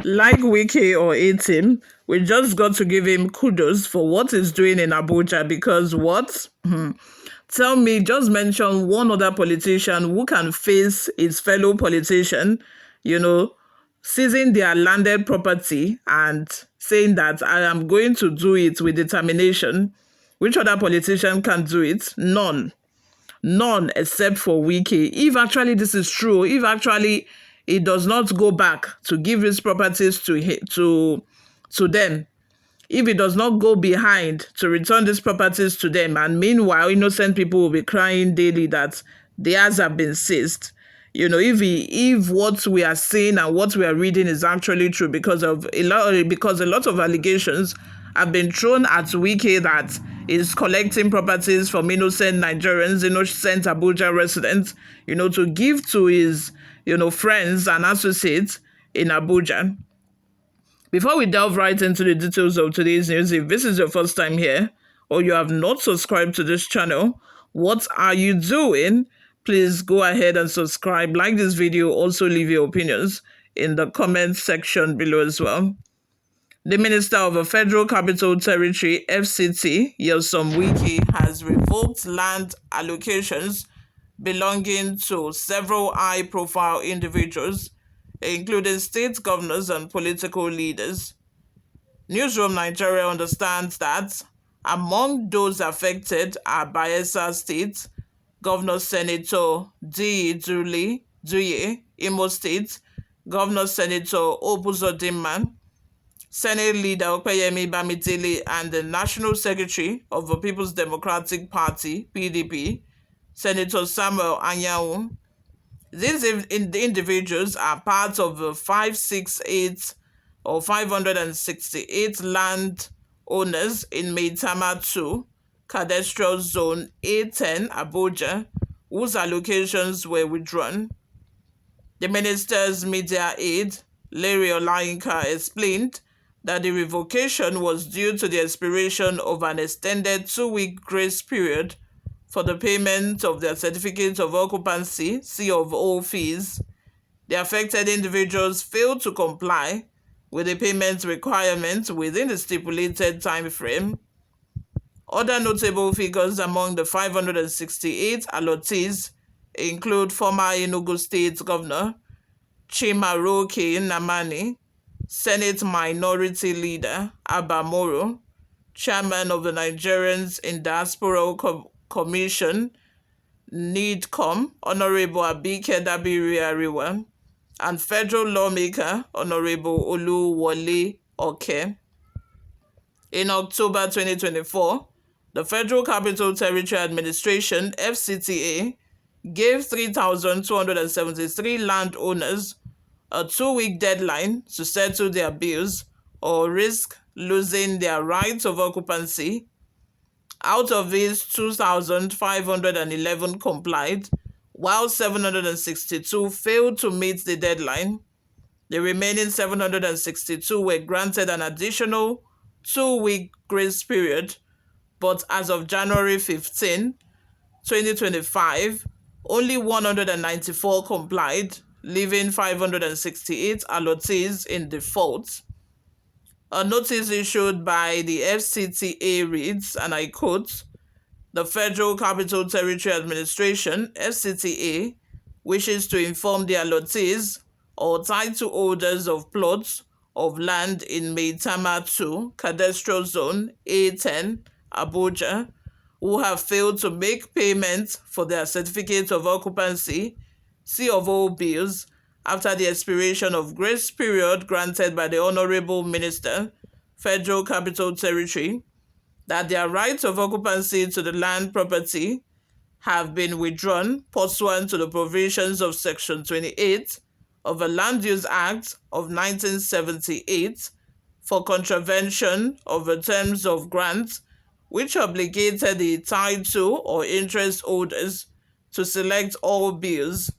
Like Wike or A-Team, we just got to give him kudos for what he's doing in Abuja because what? Tell me, just mention one other politician who can face his fellow politician, you know, seizing their landed property and saying that I am going to do it with determination. Which other politician can do it? None. None except for Wike. If actually this is true, if actually it does not go back to give his properties to them, if it does not go behind to return these properties to them, and meanwhile innocent people will be crying daily that theirs have been seized. If what we are seeing and what we are reading is actually true, because a lot of allegations have been thrown at Wike that is collecting properties from innocent Nigerians, innocent Abuja residents, to give to his, friends and associates in Abuja. Before we delve right into the details of today's news, if this is your first time here or you have not subscribed to this channel, what are you doing? Please go ahead and subscribe, like this video, also leave your opinions in the comment section below as well. The Minister of the Federal Capital Territory, FCT, Nyesom Wike, has revoked land allocations belonging to several high-profile individuals, including state governors and political leaders. Newsroom Nigeria understands that among those affected are Bayelsa State, Governor Senator Diri, Imo State, Governor Senator Uzodinma, Senate Leader Bamidele, and the National Secretary of the People's Democratic Party, PDP, Senator Samuel Anyanwu. These individuals are part of the 568 or 568 land owners in Maitama 2, Cadastral Zone A10, Abuja, whose allocations were withdrawn. The minister's media aide, Larry Olayinka, explained that the revocation was due to the expiration of an extended 2-week grace period for the payment of their certificate of occupancy, C of O fees. The affected individuals failed to comply with the payment requirements within the stipulated time frame. Other notable figures among the 568 allottees include former Enugu State Governor Chimaroke Nnamani, Senate Minority Leader Abba Moro, Chairman of the Nigerians in Diaspora Commission, NEEDCOM, Honorable Abike Dabiri, and federal lawmaker, Honorable Oluwole Oke. In October 2024, the Federal Capital Territory Administration, FCTA, gave 3,273 landowners a 2-week deadline to settle their bills or risk losing their rights of occupancy. Out of these, 2,511 complied, while 762 failed to meet the deadline. The remaining 762 were granted an additional 2-week grace period, but as of January 15, 2025, only 194 complied, leaving 568 allottees in default. A notice issued by the FCTA reads, and I quote, "The Federal Capital Territory Administration, FCTA, wishes to inform the allottees or title holders of plots of land in Maitama 2, Cadastral Zone A10, Abuja, who have failed to make payments for their certificate of occupancy, C of O bills, after the expiration of grace period granted by the Honorable Minister, Federal Capital Territory, that their rights of occupancy to the land property have been withdrawn pursuant to the provisions of Section 28 of the Land Use Act of 1978 for contravention of the terms of grant, which obligated the title or interest holders to select all bills.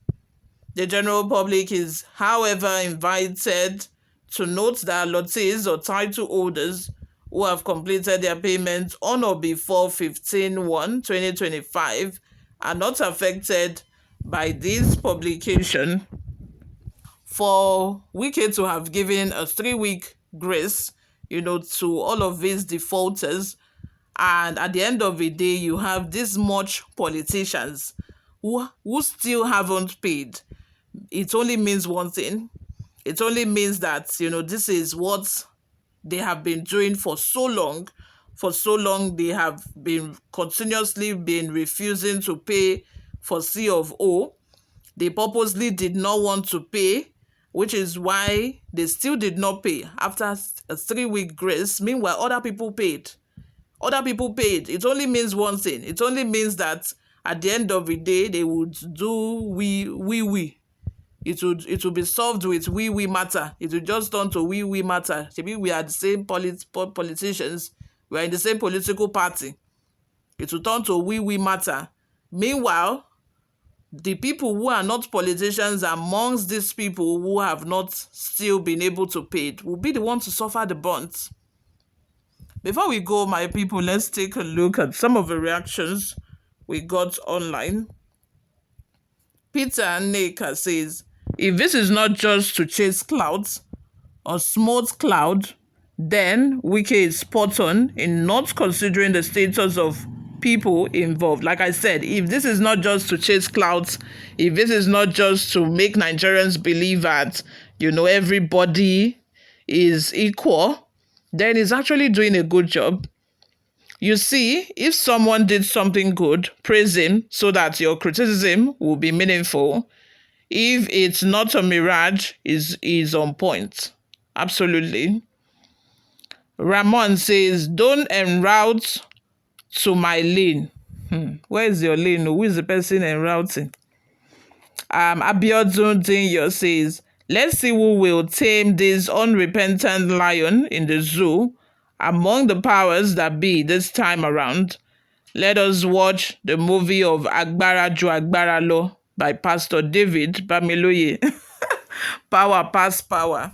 The general public is, however, invited to note that allottees or title holders who have completed their payments on or before 15/1/2025 are not affected by this publication. For Wike to have given a 3-week grace, to all of these defaulters, and at the end of the day, you have this much politicians who still haven't paid. It only means one thing. It only means that, this is what they have been doing for so long. For so long, they have been continuously been refusing to pay for C of O. They purposely did not want to pay, which is why they still did not pay after a 3-week grace. Meanwhile, other people paid. Other people paid. It only means one thing. It only means that at the end of the day, they would do we. It would be solved with we matter. It would just turn to we matter. Maybe we are the same politicians. We are in the same political party. It will turn to we matter. Meanwhile, the people who are not politicians amongst these people who have not still been able to pay it will be the ones to suffer the brunt. Before we go, my people, let's take a look at some of the reactions we got online. Peter Neka says, if this is not just to chase clouds or smooth cloud, then Wike is spot on in not considering the status of people involved. Like I said, if this is not just to chase clouds, if this is not just to make Nigerians believe that, everybody is equal, then he's actually doing a good job. You see, if someone did something good, praise him so that your criticism will be meaningful. If it's not a mirage, is on point. Absolutely. Ramon says, don't en route to my lane. Where is your lane? Who is the person en routing? Abiodun Dinyo says, let's see who will tame this unrepentant lion in the zoo among the powers that be this time around. Let us watch the movie of Agbara Ju Agbara Lo by Pastor David Bamiloye. Power pass power.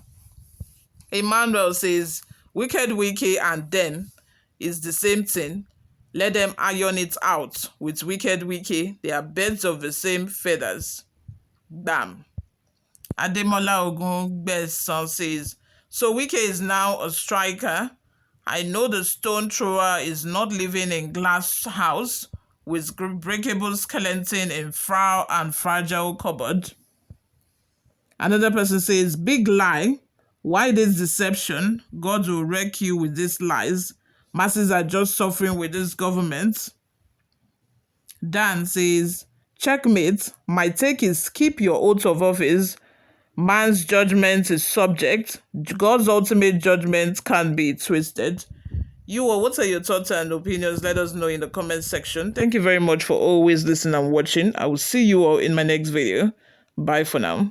Emmanuel says, wicked Wike and then is the same thing. Let them iron it out with wicked Wike. They are birds of the same feathers. Bam. Ademola Ogunbesan says, so Wike is now a striker. I know the stone thrower is not living in glass house with breakable skeleton in frail and fragile cupboard. Another person says, big lie. Why this deception? God will wreck you with these lies. Masses are just suffering with this government. Dan says, checkmate. My take is keep your oath of office. Man's judgment is subject. God's ultimate judgment can be twisted. What are your thoughts and opinions? Let us know in the comment section. Thank you very much for always listening and watching. I will see you all in my next video. Bye for now.